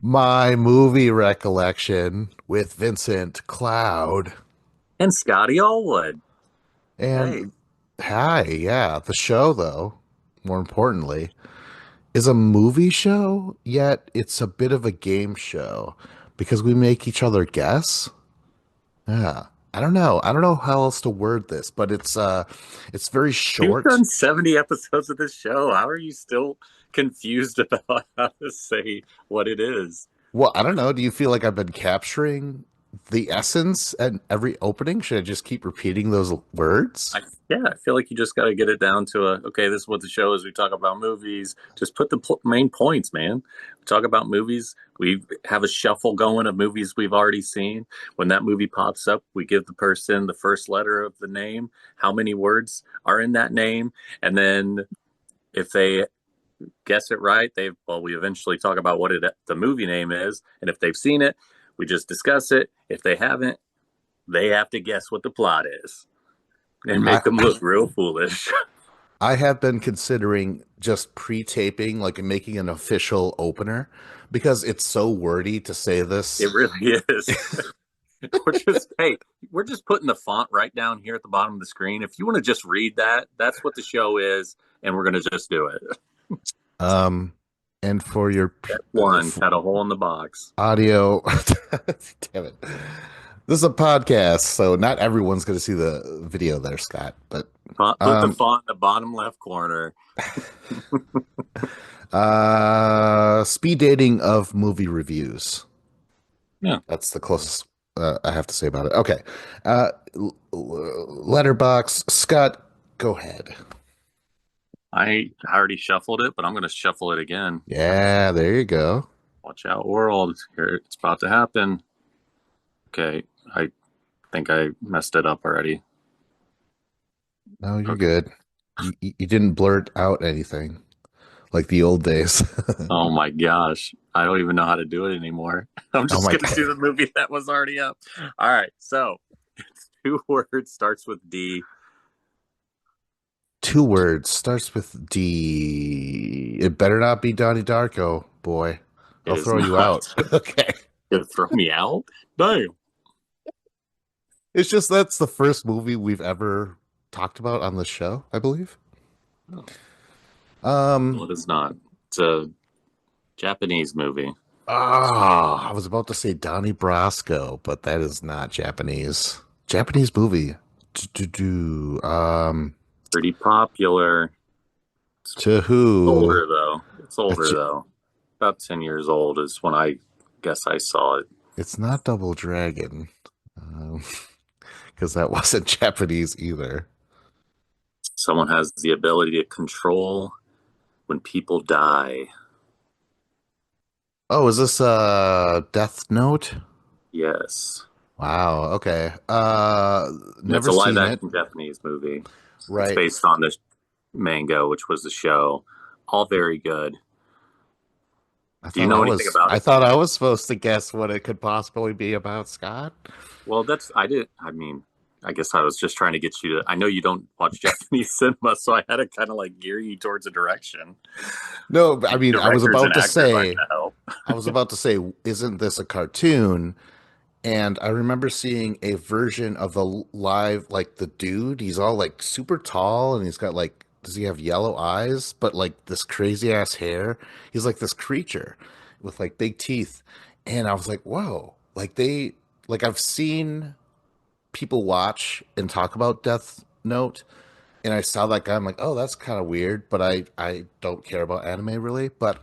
My movie recollection with Vincent Cloud. And Scotty Allwood. Hey, And hi, yeah, the show, though, more importantly, is a movie show, yet it's a bit of a game show because we make each other guess. Yeah. I don't know. I don't know how else to word this, but it's very you've short. done 70 episodes of this show. How are you still confused about how to say what it is? Well, I don't know. Do you feel like I've been capturing the essence at every opening? Should I just keep repeating those words? I, yeah, I feel like you just got to get it down to okay, this is what the show is. We talk about movies. Just put the main points, man. We talk about movies. We have a shuffle going of movies we've already seen. When that movie pops up, we give the person the first letter of the name, how many words are in that name, and then if they guess it right, we eventually talk about what the movie name is, and if they've seen it, we just discuss it. If they haven't, they have to guess what the plot is and I make them look real foolish. I have been considering just pre-taping, like making an official opener, because it's so wordy to say this. It really is. We're just putting the font right down here at the bottom of the screen. If you want to just read that, that's what the show is, and we're going to just do it. Um, and for your That one had a hole in the box. audio, damn it. This is a podcast, so not everyone's going to see the video there, Scott. But Put the um, font in the bottom left corner. speed dating of movie reviews. Yeah, That's the closest I have to say about it. Okay. Letterbox. Scott, go ahead. I already shuffled it, but I'm going to shuffle it again. Yeah, there you go. Watch out, world. Here, it's about to happen. Okay, I think I messed it up already. No, you're Okay. good. You didn't blurt out anything like the old days. Oh my gosh. I don't even know how to do it anymore. I'm Oh just my going to God. do the movie that was already up. All right. So it's two words, starts with D. Two words, starts with D. It better not be Donnie Darko, boy. It I'll is throw you not out. Okay. going to throw me out. Damn. It's just that's the first movie we've ever talked about on the show, I believe. Oh, Um, well, it is not. It's a Japanese movie. I was about to say Donnie Brasco, but that is not Japanese. Japanese movie. Pretty popular. It's To who? older, though. It's older, though. About 10 years old is when I guess I saw it. It's not Double Dragon, um, because that wasn't Japanese either. Someone has the ability to control when people die. Oh, is this Death Note? Yes. Wow, okay. And it's Never a live seen it. action Japanese movie. It's Right. based on the manga, which was the show. All very good. Do you know anything about I it? thought I was supposed to guess what it could possibly be about, Scott. Well, I did. I mean, I guess I was just trying to get you to. I know you don't watch Japanese cinema, so I had to kind of like gear you towards a direction. No, I mean, Directors and actors I know. I was about to say, isn't this a cartoon? And I remember seeing a version of the live, like the dude, he's all like super tall and he's got like, does he have yellow eyes? But like this crazy ass hair. He's like this creature with like big teeth. And I was like, whoa, like I've seen people watch and talk about Death Note. And I saw that guy. I'm like, oh, that's kind of weird, but I don't care about anime really. But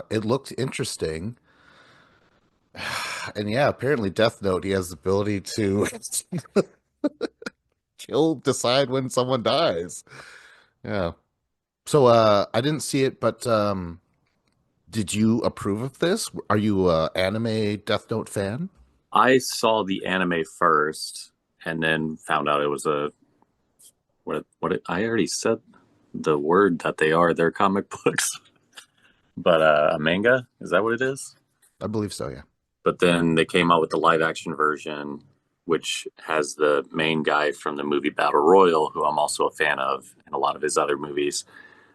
it looked interesting. And yeah, apparently Death Note, he has the ability to decide when someone dies. Yeah. So I didn't see it, but did you approve of this? Are you a anime Death Note fan? I saw the anime first, and then found out it was I already said the word that they are. They're comic books, but a manga. Is that what it is? I believe so, yeah. But then they came out with the live action version, which has the main guy from the movie Battle Royale, who I'm also a fan of, and a lot of his other movies.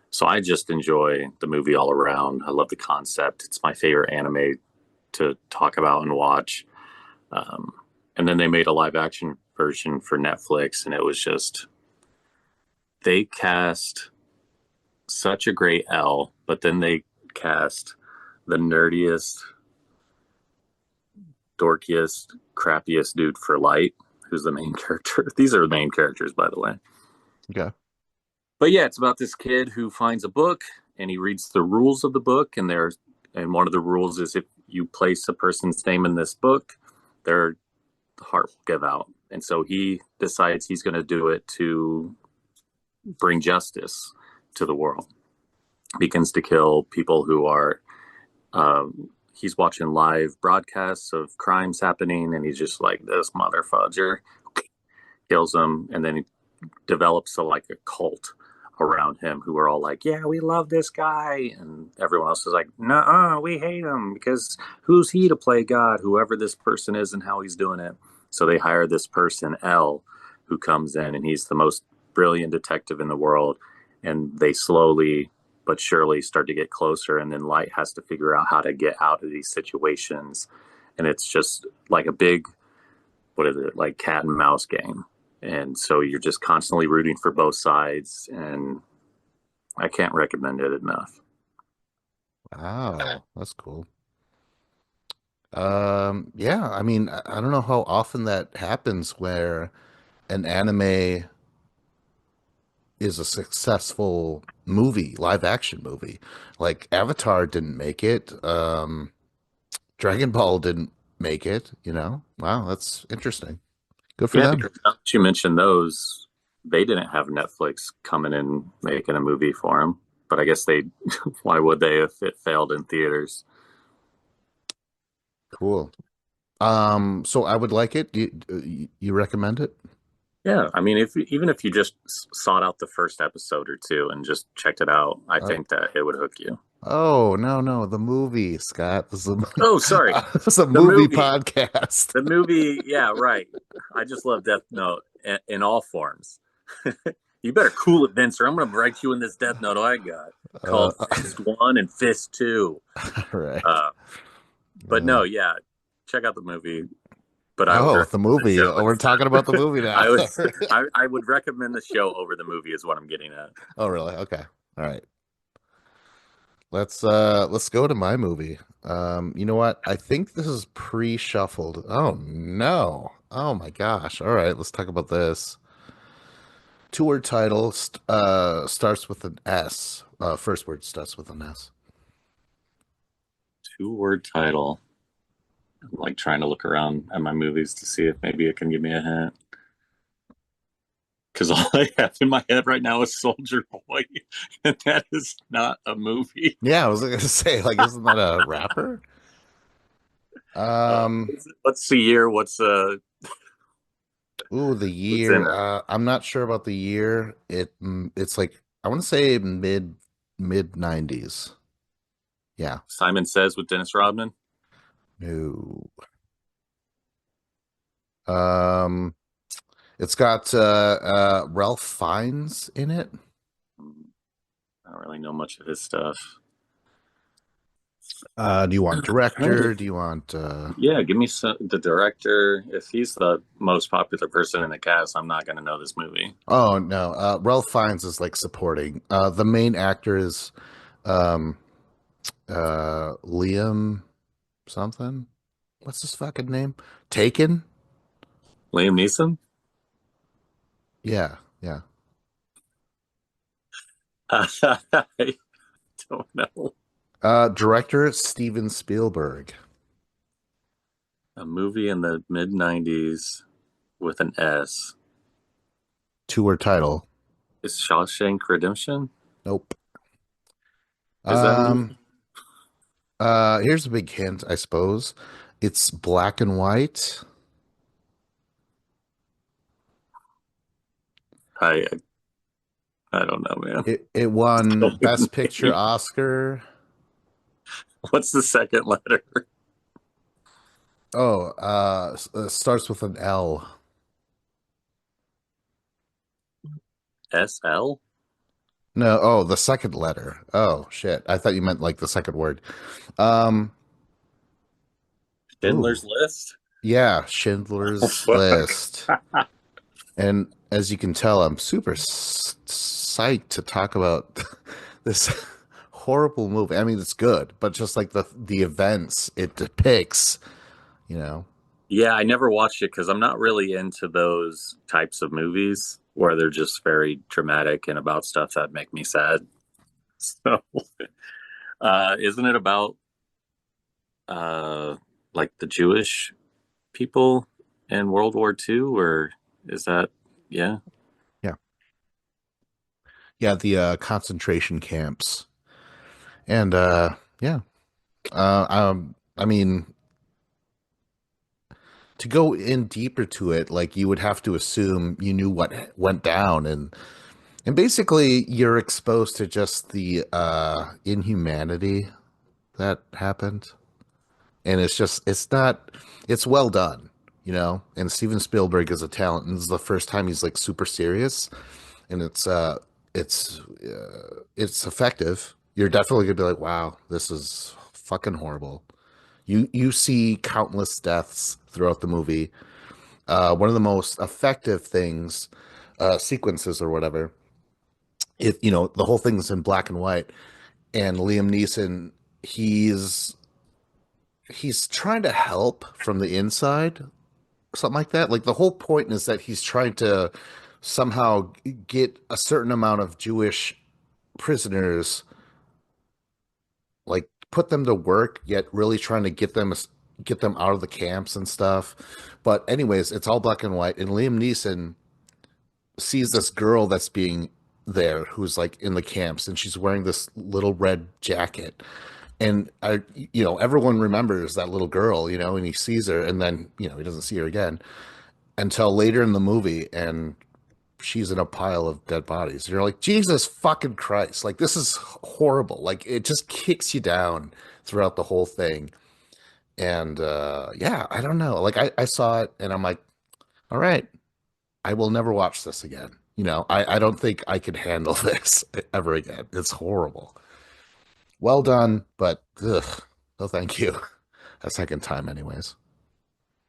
So I just enjoy the movie all around. I love the concept. It's my favorite anime to talk about and watch. Um, and then they made a live action version for Netflix, and it was just they cast such a great L, but then they cast the nerdiest, dorkiest, crappiest dude for Light, who's the main character. These are the main characters, by the way. Okay. But yeah, it's about this kid who finds a book and he reads the rules of the book, and one of the rules is if you place a person's name in this book, their heart will give out. And so he decides he's going to do it to bring justice to the world. Begins to kill people who are he's watching live broadcasts of crimes happening, and he's just like, this motherfudger, kills them, and then he develops like a cult around him who are all like, yeah, we love this guy, and everyone else is like, no, we hate him because who's he to play God, whoever this person is and how he's doing it. So they hire this person, L, who comes in, and he's the most brilliant detective in the world, and they slowly but surely start to get closer, and then Light has to figure out how to get out of these situations, and it's just like a big, what is it, like cat and mouse game. And so you're just constantly rooting for both sides, and I can't recommend it enough. Wow, that's cool. Yeah, I mean, I don't know how often that happens where an anime is a successful movie, live action movie. Like Avatar didn't make it. Dragon Ball didn't make it, you know? Wow, that's interesting. Good for Yeah, them. because now that you mentioned those, they didn't have Netflix coming in making a movie for them. But I guess they, why would they if it failed in theaters? Cool. So I would like it. You recommend it? Yeah, I mean, if even if you just sought out the first episode or two and just checked it out, I Uh, think that it would hook you. oh, no, no, the movie, Scott. Oh, sorry, This is a the movie movie, podcast. the movie. Yeah, right. I just love Death Note in all forms. You better cool it, Vince, or I'm going to write you in this Death Note I got Uh, called Fist One and Fist Two. right. Uh, but Uh, no, yeah, check out the movie. But I would oh, the recommend the movie. show Oh, we're talking about the instead. movie now. I was I would recommend the show over the movie is what I'm getting at. Oh, really? Okay. All right. Let's go to my movie. You know what? I think this is pre-shuffled. Oh no. Oh my gosh. All right, let's talk about this. Two-word title starts with an S. First word starts with an S. Two-word title. I'm like trying to look around at my movies to see if maybe it can give me a hint. Because all I have in my head right now is Soldier Boy, and that is not a movie. Yeah, I was gonna say, like, isn't that a rapper? Um, What's the year? ooh, the What's in year. it? I'm not sure about the year. It's like I want to say mid 90s. Yeah. Simon Says with Dennis Rodman. No. Um, it's got Ralph Fiennes in it. I don't really know much of his stuff. Do you want director? Do you want Yeah, give me the director. If he's the most popular person in the cast, I'm not going to know this movie. Oh no. Ralph Fiennes is like supporting. The main actor is um Liam something. What's his fucking name? Taken? Liam Neeson? Yeah, yeah. I don't know. Director Steven Spielberg. A movie in the mid 90s with an S. Two-word title. Is Shawshank Redemption? Nope. Is that a movie? Um here's a big hint, I suppose. It's black and white. I I don't know, man. It won Tell me Best the Picture name. Oscar. What's the second letter? Oh, starts with an L. SL? No, oh, the second letter. Oh, shit. I thought you meant like the second word. Um, Schindler's Ooh, List. yeah, Schindler's List. And as you can tell, I'm super psyched to talk about this horrible movie. I mean, it's good, but just like the events it depicts, you know. Yeah, I never watched it because I'm not really into those types of movies where they're just very dramatic and about stuff that make me sad. So, isn't it about uh, like the Jewish people in World War II, or is that, yeah? Yeah, yeah, the concentration camps, and yeah, I mean, to go in deeper to it, like you would have to assume you knew what went down, and basically you're exposed to just the inhumanity that happened. And it's just it's well done, you know. And Steven Spielberg is a talent, and this is the first time he's like super serious, and it's effective. You're definitely gonna be like, wow, this is fucking horrible. You see countless deaths throughout the movie. One of the most effective things, sequences or whatever, if you know the whole thing's in black and white, and Liam Neeson, he's he's trying to help from the inside, something like that. Like the whole point is that he's trying to somehow get a certain amount of Jewish prisoners, like put them to work, yet really trying to get them out of the camps and stuff. But anyways, it's all black and white, and Liam Neeson sees this girl that's being there who's like in the camps, and she's wearing this little red jacket. And everyone remembers that little girl, and he sees her, and then he doesn't see her again until later in the movie, and she's in a pile of dead bodies. You're like, Jesus fucking Christ! Like this is horrible. Like it just kicks you down throughout the whole thing. And yeah, I don't know. Like I saw it, and I'm like, all right, I will never watch this again. I don't think I could handle this ever again. It's horrible. Well done, but ugh, no thank you. A second time, anyways.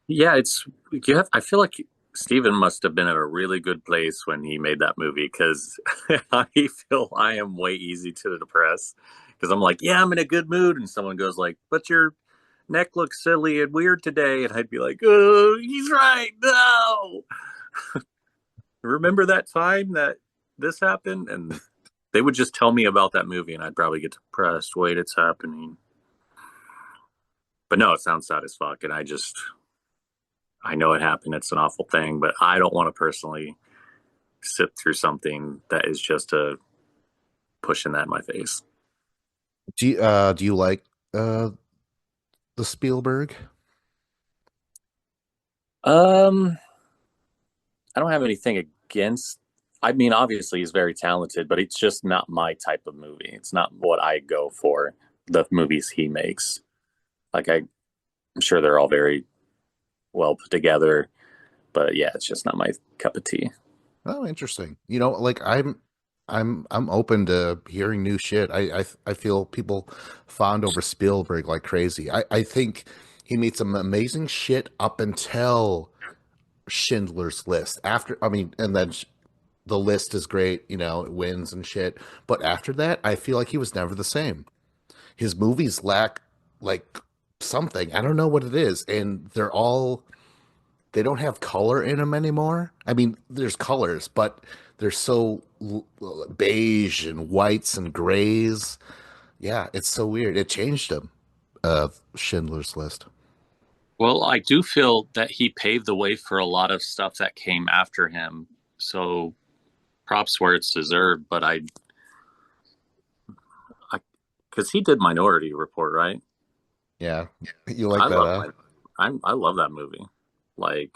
Yeah, it's you have. I feel like Steven must have been in a really good place when he made that movie because I feel I am way easy to depress because I'm like, yeah, I'm in a good mood, and someone goes like, but your neck looks silly and weird today, and I'd be like, oh, he's right. No, remember that time that this happened, and they would just tell me about that movie, and I'd probably get depressed. Wait, it's happening. But no, it sounds sad as fuck, and I know it happened. It's an awful thing, but I don't want to personally sit through something that is just a pushing that in my face. Do you like uh the Spielberg? Um, I don't have anything against. I mean, obviously he's very talented, but it's just not my type of movie. It's not what I go for. The movies he makes, like I'm sure they're all very well put together, but yeah, it's just not my cup of tea. Oh, interesting. Like I'm open to hearing new shit. I feel people fawn over Spielberg like crazy. I think he made some amazing shit up until Schindler's List. After, I mean, and then the list is great, it wins and shit. But after that, I feel like he was never the same. His movies lack like something. I don't know what it is, and they don't have color in them anymore. I mean, there's colors, but they're so beige and whites and grays. Yeah, it's so weird. It changed him. Schindler's List. Well, I do feel that he paved the way for a lot of stuff that came after him. So props where it's deserved. But I, because he did Minority Report, right? Yeah, you like I that, love huh? my, I love that movie. Like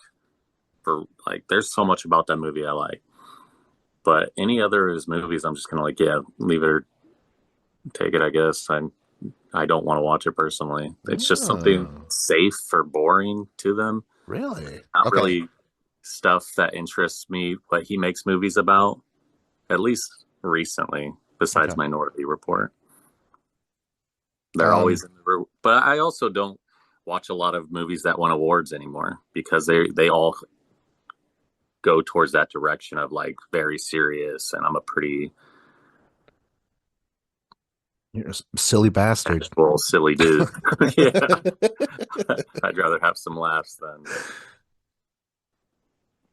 for like, there's so much about that movie I like. But any other of his movies, I'm just gonna like, yeah, leave it or take it. I guess I don't want to watch it personally. It's just something Oh, safe or boring to them. really? Not Okay, really stuff that interests me. What he makes movies about, at least recently, besides okay. Minority Report. They're Um, always in the but I also don't. watch a lot of movies that won awards anymore because they all go towards that direction of like very serious, and I'm a pretty You're a silly bastard. casual, silly dude. Yeah, I'd rather have some laughs than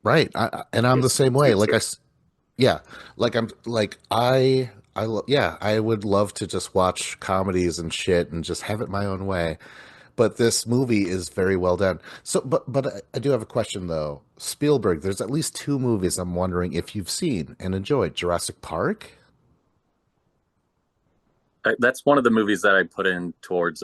Right. And I'm the get same way. too serious. Yeah, like I'm like yeah, I would love to just watch comedies and shit and just have it my own way. But this movie is very well done. So, but I do have a question though. Spielberg, there's at least two movies I'm wondering if you've seen and enjoyed. Jurassic Park? That's one of the movies that I put in towards.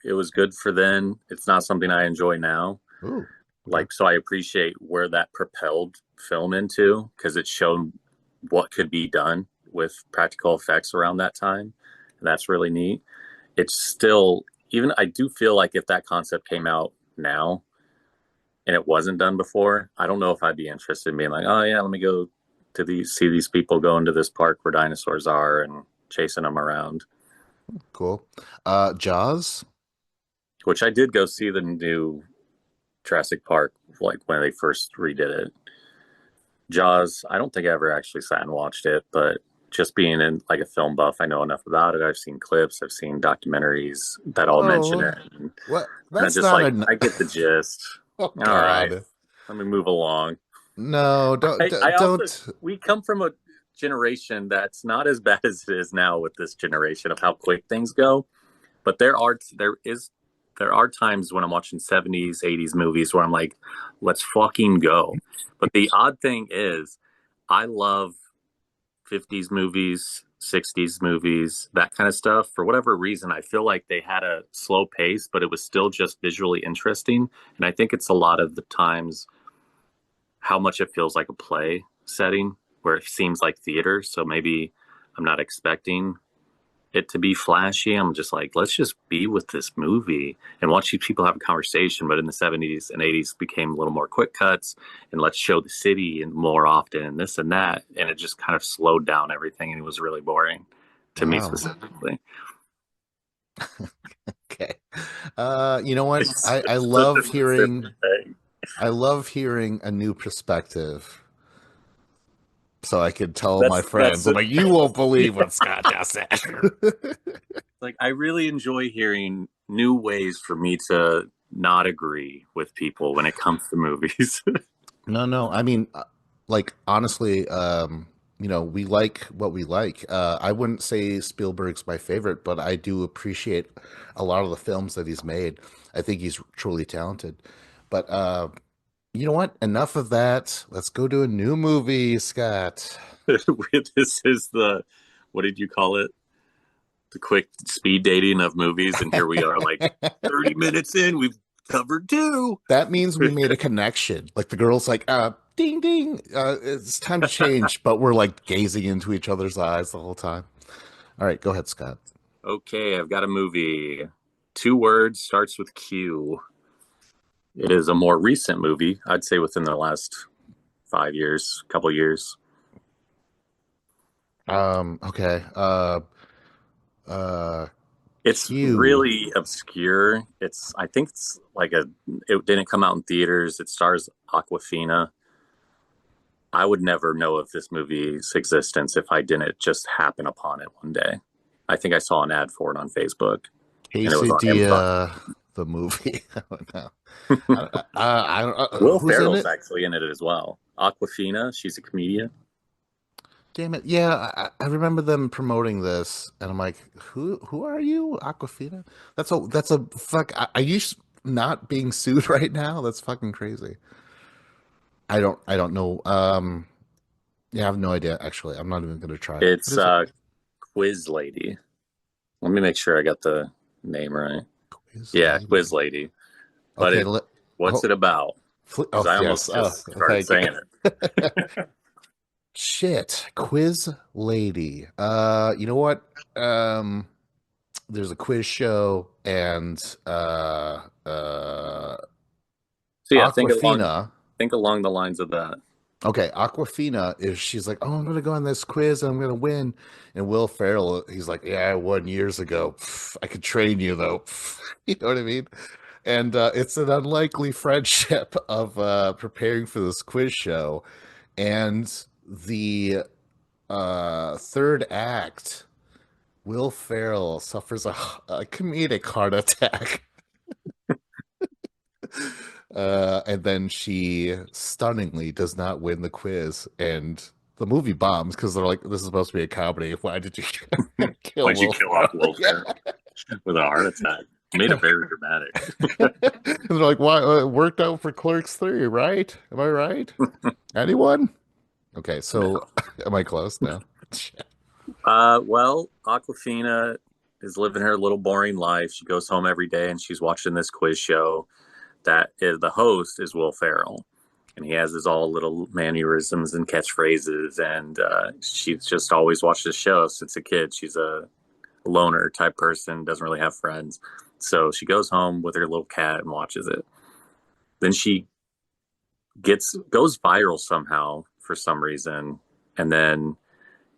It was good for then. It's not something I enjoy now. Ooh, okay. Like, so I appreciate where that propelled film into because it showed what could be done with practical effects around that time, and that's really neat. It's still, even I do feel like if that concept came out now and it wasn't done before, I don't know if I'd be interested in being like, oh yeah, let me go to these see these people go into this park where dinosaurs are and chasing them around. Cool. Jaws? Which I did go see the new Jurassic Park like when they first redid it. Jaws, I don't think I ever actually sat and watched it, but just being in like a film buff, I know enough about it. I've seen clips, I've seen documentaries that all mention Oh, it, and what? kind of That's just not like a. I get the gist. Oh All right, God. let me move along. No, I also don't. we come from a generation that's not as bad as it is now with this generation of how quick things go. But there are times when I'm watching 70s, 80s movies where I'm like, let's fucking go. But the odd thing is, I love 50s movies, 60s movies, that kind of stuff. For whatever reason, I feel like they had a slow pace, but it was still just visually interesting. And I think it's a lot of the times how much it feels like a play setting where it seems like theater. So maybe I'm not expecting it to be flashy. I'm just like, let's just be with this movie and watch these people have a conversation. But in the 70s and 80s became a little more quick cuts and let's show the city and more often and this and that. And it just kind of slowed down everything and it was really boring to me Wow. specifically. Okay. You know what? I It's such a love specific hearing thing. I love hearing a new perspective so I can tell my That's friends. I'm like, you won't believe what Scott just said. like I really enjoy hearing new ways for me to not agree with people when it comes to movies. No, no. I mean, like honestly, we like what we like. I wouldn't say Spielberg's my favorite, but I do appreciate a lot of the films that he's made. I think he's truly talented. But you know what? Enough of that. Let's go to a new movie, Scott. This is the what did you call it? The quick speed dating of movies, and here we are, like 30 minutes in, we've covered two. That means we made a connection. Like the girl's like, ding ding, it's time to change, but we're like gazing into each other's eyes the whole time. All right, go ahead, Scott. Okay, I've got a movie. Two words, starts with Q. It is a more recent movie, I'd say within the last 5 years, couple years. Okay. Uh It's Q. really obscure. I think it's like it didn't come out in theaters. It stars Aquafina. I would never know of this movie's existence if I didn't just happen upon it one day. I think I saw an ad for it on Facebook, and it was on Amazon. Quesadilla, the movie. I don't know. I don't, Will who's in Ferrell's it? actually in it as well. Aquafina, she's a comedian. Damn it. Yeah, I remember them promoting this, and I'm like, who are you, Aquafina? That's a fuck. Are you not being sued right now? That's fucking crazy. I don't know. Yeah, I have no idea. Actually, I'm not even gonna try. What It's is it? Quiz Lady. Let me make sure I got the name right. Quiz Yeah, lady. Quiz Lady. But Okay. what's Oh, it about? Because oh I yes. almost Oh, just started thank you. saying it. Shit, quiz lady. You know what? Um, there's a quiz show, and So yeah, Aquafina. think along the lines of that. Okay, Aquafina is she's like, oh, I'm gonna go on this quiz and I'm gonna win. And Will Ferrell, he's like, yeah, I won years ago. Pff, I could train you though. Pff, you know what I mean? And it's an unlikely friendship of preparing for this quiz show. And the third act, Will Ferrell suffers a comedic heart attack. And then she stunningly does not win the quiz, and the movie bombs because they're like, "This is supposed to be a comedy. Why did you kill Why'd you Will kill off Ferrell?" Will Yeah, Ferrell with a heart attack? Made it very dramatic. and they're like, "Why? It worked out for Clerks 3, right? Am I right? Anyone?" Okay, so No. am I close now? Well, Aquafina is living her little boring life. She goes home every day and she's watching this quiz show that is the host is Will Ferrell. And he has his all little mannerisms and catchphrases. And she's just always watched this show since a kid. She's a loner type person, doesn't really have friends. So she goes home with her little cat and watches it. Then she goes viral somehow for some reason, and then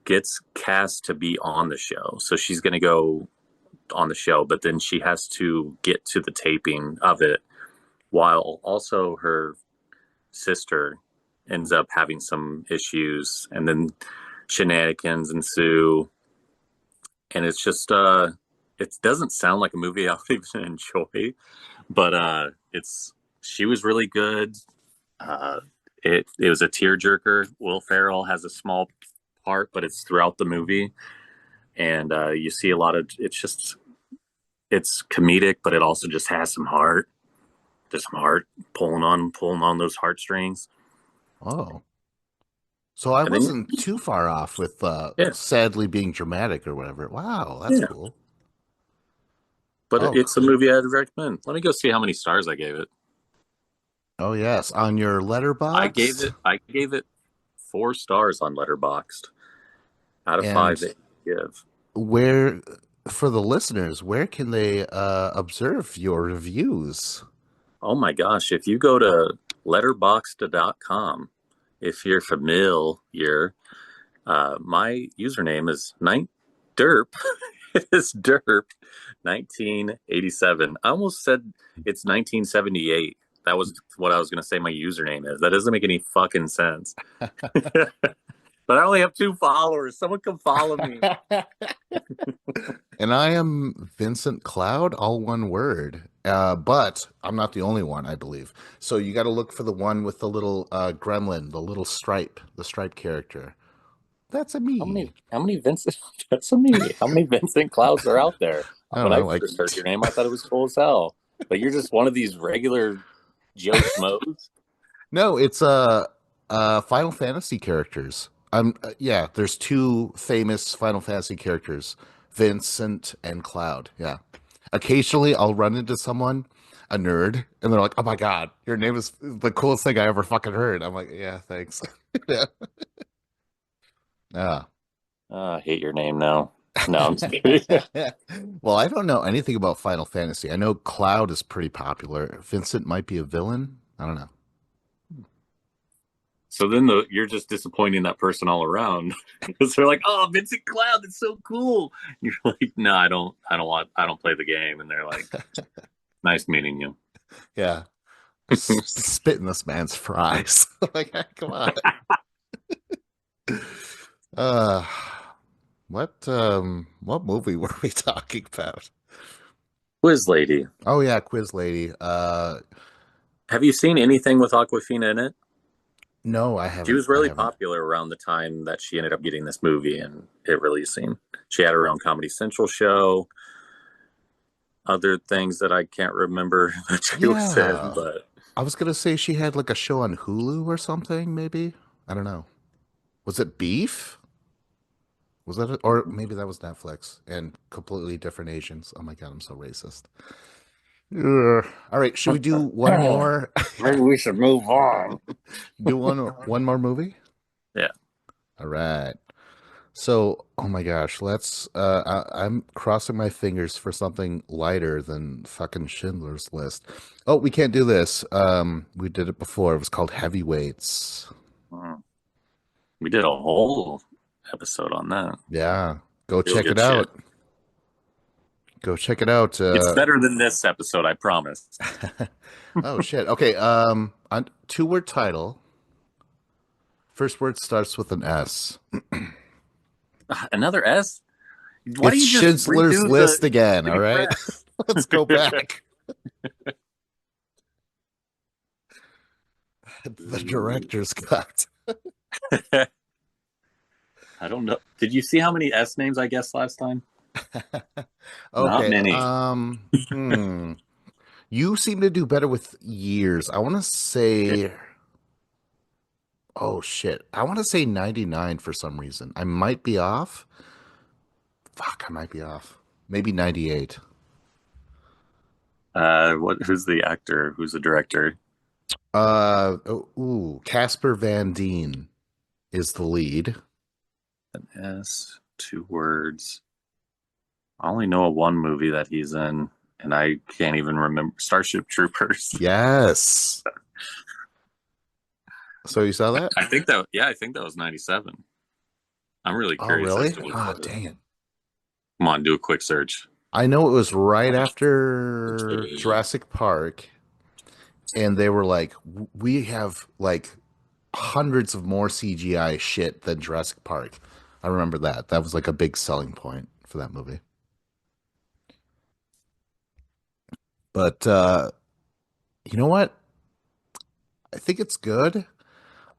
gets cast to be on the show. So she's going to go on the show, but then she has to get to the taping of it while also her sister ends up having some issues, and then shenanigans ensue. And it's just, it doesn't sound like a movie I would even enjoy, but she was really good. Uh, it was a tearjerker. Will Ferrell has a small part, but it's throughout the movie, and you see a lot of it's comedic, but it also just has some heart. There's some heart pulling on those heartstrings, Oh, so I and then wasn't too far off with yeah, sadly being dramatic or whatever. Wow, that's yeah. cool. But Oh, it's a movie I'd recommend. Let me go see how many stars I gave it. oh yes, on your letterbox. I gave it 4 stars on Letterboxd out of five And that you give. where, for the listeners, where can they observe your reviews? Oh my gosh, if you go to letterboxd.com, if you're familiar, my username is Night Derp. It is Derp 1987. I almost said it's 1978. That was what I was going to say my username is. That doesn't make any fucking sense. But I only have 2 followers. Someone come follow me. And I am Vincent Cloud, all one word. But I'm not the only one, I believe. So you got to look for the one with the little gremlin, the little stripe, the stripe character. That's a me. How many Vincent? That's me. How many Vincent Clouds are out there? I don't When I know, like first heard your name, I thought it was cool as hell. But you're just one of these regular Joe Schmoes. no, it's Final Fantasy characters. Yeah, there's two famous Final Fantasy characters, Vincent and Cloud. Yeah. Occasionally I'll run into someone, a nerd, and they're like, "Oh my God, your name is the coolest thing I ever fucking heard." I'm like, "Yeah, thanks." Yeah. Ah. I hate your name now. No, I'm just kidding. Well, I don't know anything about Final Fantasy. I know Cloud is pretty popular. Vincent might be a villain. I don't know. So then you're just disappointing that person all around because they're like, "Oh, Vincent Cloud, that's so cool." You're like, "No, I don't play the game." And they're like, "Nice meeting you." Yeah. Spit in this man's fries. Like, come on. Uh, what movie were we talking about? Quiz Lady, Oh yeah, Quiz Lady. have you seen anything with Aquafina in it? No, I She haven't. was I really haven't. popular around the time that she ended up getting this movie and it releasing. She had her own Comedy Central show, other things that I can't remember that she was in, Yeah. but I was gonna say she had like a show on Hulu or something, maybe. I don't know. Was it Beef? Was that it? Or maybe that was Netflix and completely different Asians. Oh my God, I'm so racist. Ugh. All right, should we do one more? maybe we should move on. Do one more movie? Yeah. All right. So, oh my gosh, I'm crossing my fingers for something lighter than fucking Schindler's List. Oh, we can't do this. We did it before. It was called Heavyweights. Hmm. We did a whole episode on that. Yeah, go Real check it good shit. out. Go check it out. It's better than this episode, I promise. Oh shit. Okay. Two-word title. First word starts with an S. Another S? Why do It's you just Schindler's redo the List again. All right. refresh? Let's go back. The director's cut. I don't know. Did you see how many S names I guessed last time? Not Okay. many. You seem to do better with years. I want to say, oh shit. I want to say 99 for some reason. I might be off. Fuck, I might be off. Maybe 98. What? Who's the actor? Who's the director? Casper Van Dien is the lead. An S, two words. I only know of one movie that he's in, and I can't even remember. Starship Troopers. Yes. So you saw that? I think that. Yeah, I think that was 97. I'm really Oh, curious as really? to what Oh, that is. dang it. Come on, do a quick search. I know it was right after Jurassic Park, and they were like, we have like hundreds of more CGI shit than Jurassic Park. I remember that. That was like a big selling point for that movie. But you know what? I think it's good.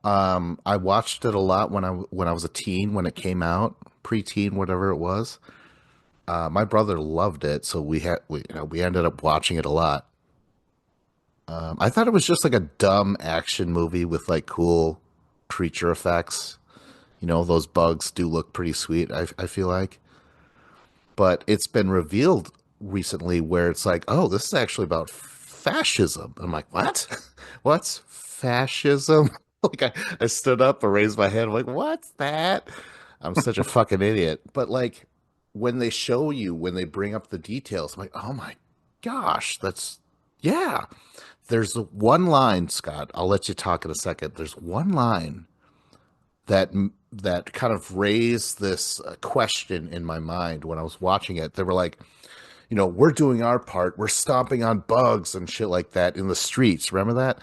I watched it a lot when I was a teen when it came out, preteen, whatever it was. My brother loved it, so we ended up watching it a lot. I thought it was just like a dumb action movie with like cool creature effects. You know, those bugs do look pretty sweet. I feel like, but it's been revealed recently where it's like, oh, this is actually about fascism. I'm like, what? What's fascism? Like I stood up and raised my hand. I'm like, what's that? I'm such a fucking idiot. But like when they show you, when they bring up the details, I'm like, oh my gosh, that's yeah. There's one line, Scott. I'll let you talk in a second. There's one line that kind of raised this question in my mind when I was watching it. They were like, you know, we're doing our part. We're stomping on bugs and shit like that in the streets. Remember that?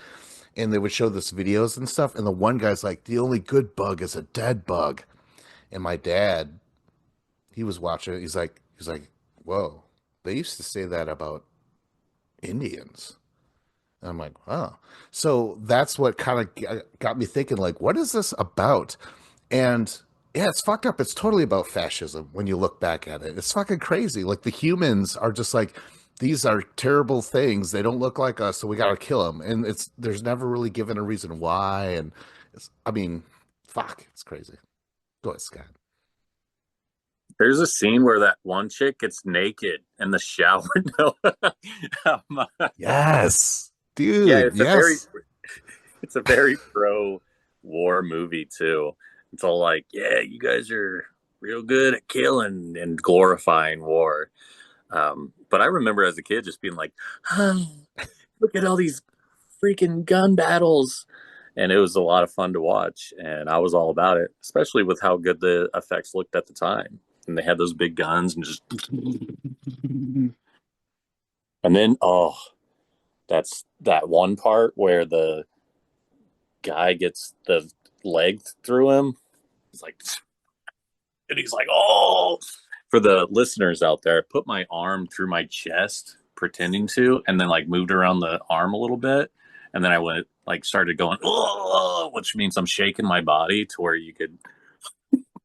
And they would show this videos and stuff. And the one guy's like, the only good bug is a dead bug. And my dad, he was watching it. He's like, whoa, they used to say that about Indians. And I'm like, oh. So that's what kind of got me thinking, like, what is this about? And yeah, it's fucked up. It's totally about fascism when you look back at it. It's fucking crazy. Like the humans are just like, these are terrible things. They don't look like us, so we gotta kill them. And it's there's never really given a reason why. And I mean, fuck, it's crazy. Go ahead, Scott. There's a scene where that one chick gets naked in the shower. No. Yes, Yeah, dude. Yes. it's a very pro war movie too. It's all like, yeah, you guys are real good at killing and glorifying war. But I remember as a kid just being like, oh, look at all these freaking gun battles. And it was a lot of fun to watch. And I was all about it, especially with how good the effects looked at the time. And they had those big guns and just. And then, oh, that's that one part where the guy gets the leg through him. He's like, and he's like, oh. For the listeners out there, I put my arm through my chest, pretending to, and then like moved around the arm a little bit. And then I went, like, started going, oh, which means I'm shaking my body to where you could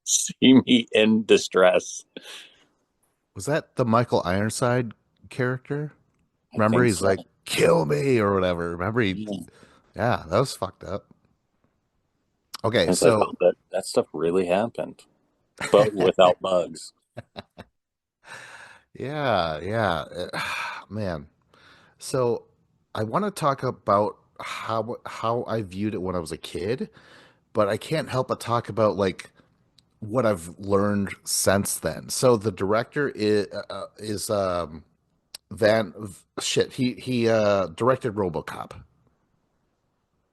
see me in distress. Was that the Michael Ironside character? I Remember, think he's so. like, kill me or whatever. Remember, Yeah. yeah, that was fucked up. Okay, I was like, so oh, that stuff really happened, but without bugs. yeah, yeah, man. So I want to talk about how I viewed it when I was a kid, but I can't help but talk about like what I've learned since then. So the director is Van shit. He directed RoboCop.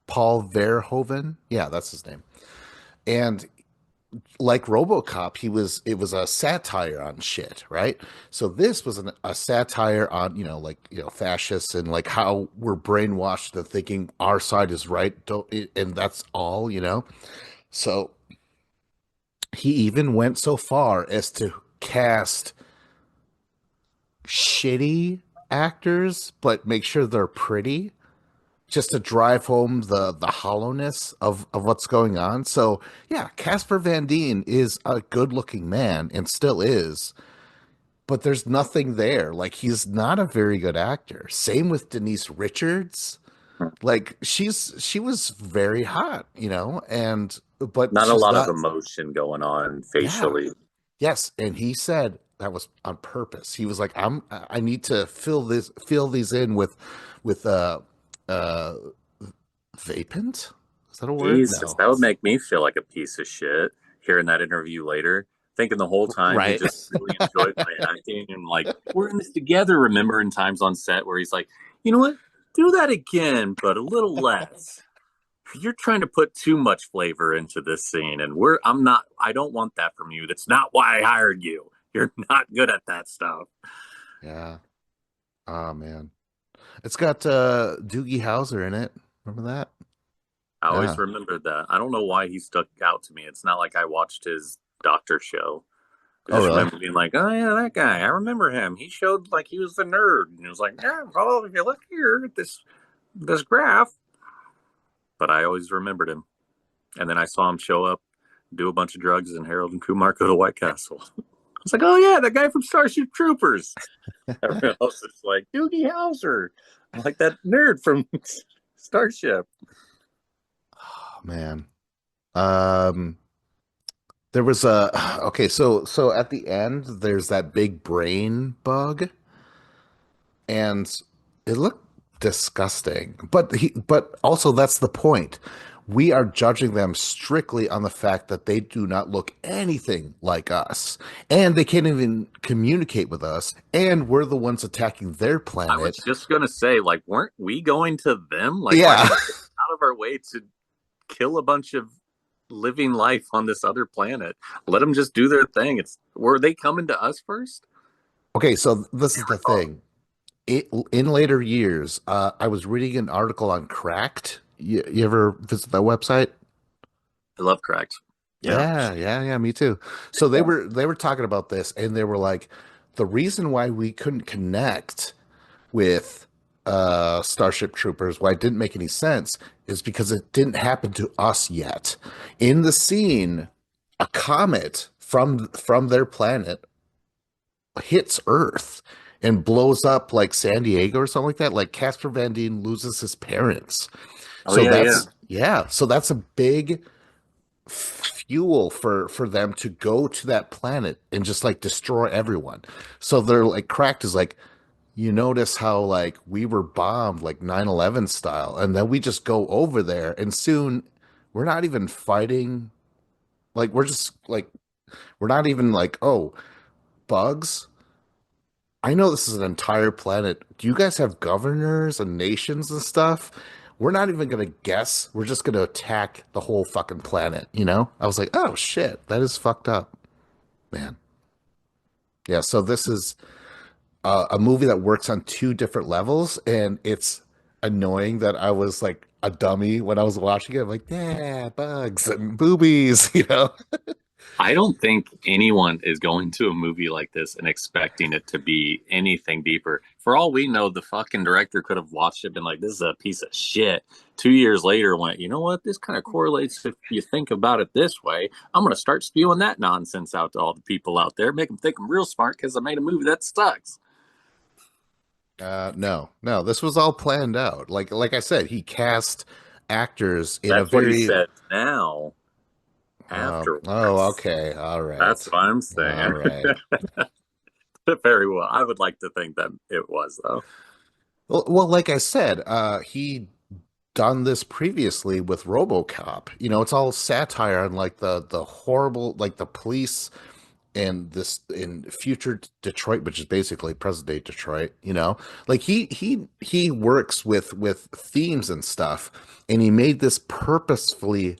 Paul Verhoeven. Yeah, that's his name. And like RoboCop, it was a satire on shit, right? So this was a satire on fascists and like how we're brainwashed to thinking our side is right, and that's all. So he even went so far as to cast shitty actors, but make sure they're pretty, just to drive home the hollowness of what's going on. So yeah, Casper Van Dien is a good looking man and still is, but there's nothing there. Like he's not a very good actor. Same with Denise Richards. Like she was very hot, and but Not a she's lot of not. emotion going on Yeah. facially. Yes, and he said that was on purpose. He was like, I need to fill these in with uh vapant? Is that a word? Jesus, No. that would make me feel like a piece of shit hearing that interview later, thinking the whole time he Right. just really enjoyed my acting and like we're in this together. Remembering times on set where he's like, you know what, do that again, but a little less. You're trying to put too much flavor into this scene, and I'm not. I don't want that from you. That's not why I hired you. You're not good at that stuff. Yeah. Oh man. It's got Doogie Howser in it. Remember that? I always Yeah. remembered that. I don't know why he stuck out to me. It's not like I watched his doctor show. I Oh just really? remember being like, oh yeah, that guy. I remember him. He showed like he was the nerd, and he was like, yeah, well, if you look here at this graph. But I always remembered him. And then I saw him show up, do a bunch of drugs, and Harold and Kumar go to White Castle. I was like, oh yeah, the guy from Starship Troopers. Everyone else is like, Doogie Howser, like that nerd from Starship. Oh man. Um there was a okay, so at the end there's that big brain bug and it looked disgusting. But also that's the point. We are judging them strictly on the fact that they do not look anything like us, and they can't even communicate with us, and we're the ones attacking their I was planet. just gonna say, like, weren't we going to them? Like, why Yeah. did we go out of our way to kill a bunch of living life on this other planet? Let them just do their thing. It's were they coming to us first? Okay, so this is Can't the recall. thing. In later years, I was reading an article on Cracked. You ever visit that website? I love Cracked. Yeah. Yeah, me too. So they were talking about this and they were like, the reason why we couldn't connect with Starship Troopers, why it didn't make any sense, is because it didn't happen to us yet. In the scene, a comet from their planet hits Earth and blows up like San Diego or something like that. Like Casper Van Dien loses his parents. Oh So yeah, yeah. that's yeah, so that's a big fuel for them to go to that planet and just like destroy everyone. So they're like Cracked is like, you notice how like we were bombed like 9/11 style, and then we just go over there and soon we're not even fighting, like we're just like we're not even like, oh, bugs. I know this is an entire planet. Do you guys have governors and nations and stuff? We're not even gonna guess. We're just gonna attack the whole fucking planet. I was like, oh shit, that is fucked up, man. Yeah, so this is a movie that works on two different levels, and it's annoying that I was like a dummy when I was watching it. I'm like, yeah, bugs and boobies. I don't think anyone is going to a movie like this and expecting it to be anything deeper. For all we know, the fucking director could have watched it and been like, this is a piece of shit. 2 years later, went, you know what? This kind of correlates if you think about it this way. I'm going to start spewing that nonsense out to all the people out there, make them think I'm real smart because I made a movie that sucks. No, this was all planned out. Like I said, he cast actors in a That's what he very said now, oh, afterwards. okay, all That's right, what I'm all saying. right. Very well. I would like to think that it was, though. Well, like I said, he done this previously with RoboCop. It's all satire on like the horrible, like the police and this in future Detroit, which is basically present day Detroit, you know, like he works with themes and stuff, and he made this purposefully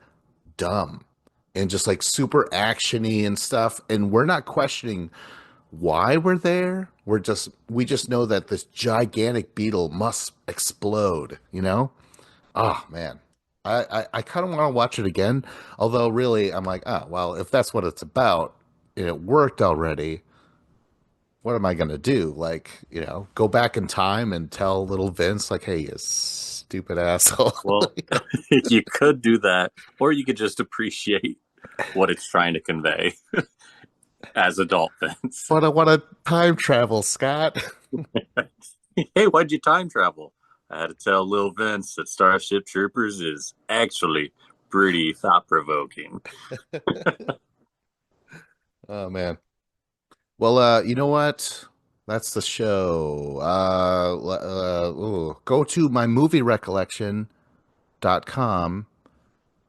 dumb and just like super actiony and stuff, and we're not questioning why we're there. We just know that this gigantic beetle must explode, you know? Oh man. I kind of want to watch it again. Although really I'm like, ah, well, if that's what it's about and it worked already, what am I gonna do? Like, you know, go back in time and tell little Vince, like, hey, you stupid asshole. Well, you could do that, or you could just appreciate what it's trying to convey as adult Vince. But I want to time travel, Scott. Hey, why'd you time travel? I had to tell Lil Vince that Starship Troopers is actually pretty thought provoking. Oh man. Well, you know what? That's the show. Ooh. Go to my movie recollection.com.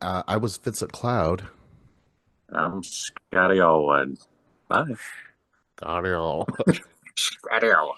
I was Vincent Cloud. I'm Scotty Allwood. Bye. Audio. Scotty Allwood.